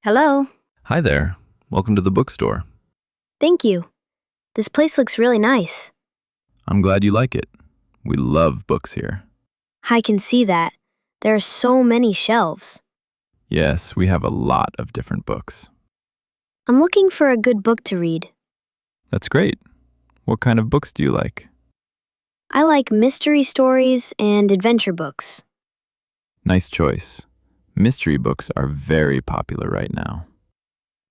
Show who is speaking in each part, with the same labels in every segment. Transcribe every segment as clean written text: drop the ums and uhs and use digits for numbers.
Speaker 1: Hello.
Speaker 2: Hi there. Welcome to the bookstore.
Speaker 1: Thank you. This place looks really nice.
Speaker 2: I'm glad you like it. We love books here.
Speaker 1: I can see that. There are so many shelves.
Speaker 2: Yes, we have a lot of different books.
Speaker 1: I'm looking for a good book to read.
Speaker 2: That's great. What kind of books do you like?
Speaker 1: I like mystery stories and adventure books.
Speaker 2: Nice choice. Mystery books are very popular right now.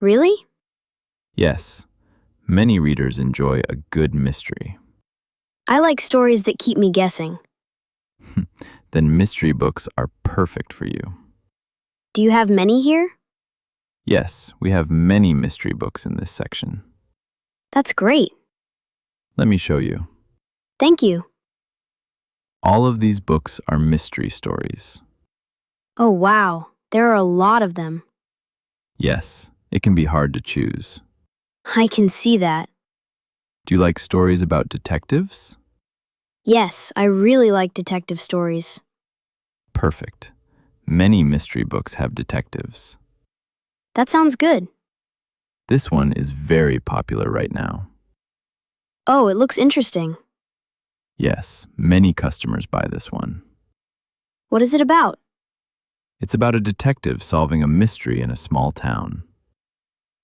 Speaker 1: Really?
Speaker 2: Yes, many readers enjoy a good mystery.
Speaker 1: I like stories that keep me guessing.
Speaker 2: Then mystery books are perfect for you.
Speaker 1: Do you have many here?
Speaker 2: Yes, we have many mystery books in this section.
Speaker 1: That's great.
Speaker 2: Let me show you.
Speaker 1: Thank you.
Speaker 2: All of these books are mystery stories.
Speaker 1: Oh, wow. There are a lot of them.
Speaker 2: Yes, it can be hard to choose.
Speaker 1: I can see that.
Speaker 2: Do you like stories about detectives?
Speaker 1: Yes, I really like detective stories.
Speaker 2: Perfect. Many mystery books have detectives.
Speaker 1: That sounds good.
Speaker 2: This one is very popular right now.
Speaker 1: Oh, it looks interesting.
Speaker 2: Yes, many customers buy this one.
Speaker 1: What is it about?
Speaker 2: It's about a detective solving a mystery in a small town.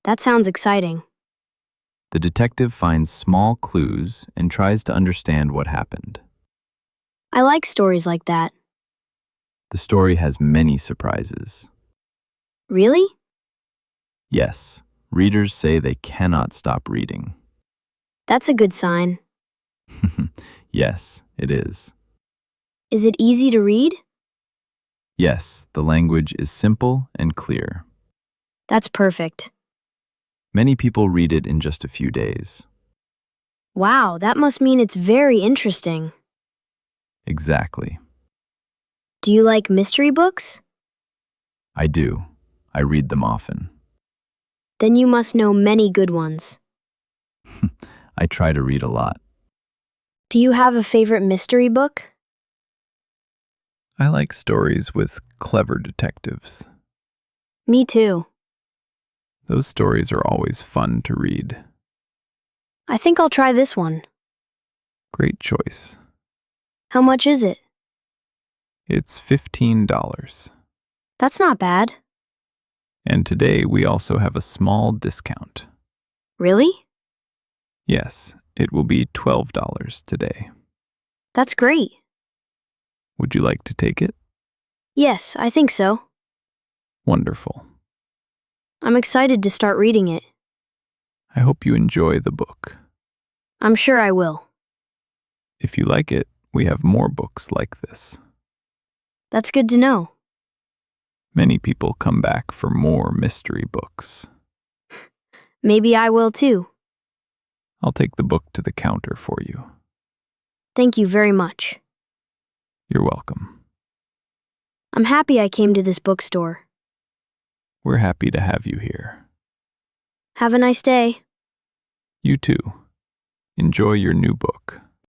Speaker 1: That sounds exciting.
Speaker 2: The detective finds small clues and tries to understand what happened.
Speaker 1: I like stories like that.
Speaker 2: The story has many surprises.
Speaker 1: Really?
Speaker 2: Yes, readers say they cannot stop reading.
Speaker 1: That's a good sign.
Speaker 2: Yes, it is.
Speaker 1: Is it easy to read?
Speaker 2: Yes, the language is simple and clear.
Speaker 1: That's perfect.
Speaker 2: Many people read it in just a few days.
Speaker 1: Wow, that must mean it's very interesting.
Speaker 2: Exactly.
Speaker 1: Do you like mystery books?
Speaker 2: I do. I read them often.
Speaker 1: Then you must know many good ones.
Speaker 2: I try to read a lot.
Speaker 1: Do you have a favorite mystery book?
Speaker 2: I like stories with clever detectives.
Speaker 1: Me too.
Speaker 2: Those stories are always fun to read.
Speaker 1: I think I'll try this one.
Speaker 2: Great choice.
Speaker 1: How much is it?
Speaker 2: It's $15.
Speaker 1: That's not bad.
Speaker 2: And today we also have a small discount.
Speaker 1: Really?
Speaker 2: Yes, it will be $12 today.
Speaker 1: That's great.
Speaker 2: Would you like to take it?
Speaker 1: Yes, I think so.
Speaker 2: Wonderful.
Speaker 1: I'm excited to start reading it.
Speaker 2: I hope you enjoy the book.
Speaker 1: I'm sure I will.
Speaker 2: If you like it, we have more books like this.
Speaker 1: That's good to know.
Speaker 2: Many people come back for more mystery books.
Speaker 1: Maybe I will too.
Speaker 2: I'll take the book to the counter for you.
Speaker 1: Thank you very much.
Speaker 2: You're welcome.
Speaker 1: I'm happy I came to this bookstore.
Speaker 2: We're happy to have you here.
Speaker 1: Have a nice day.
Speaker 2: You too. Enjoy your new book.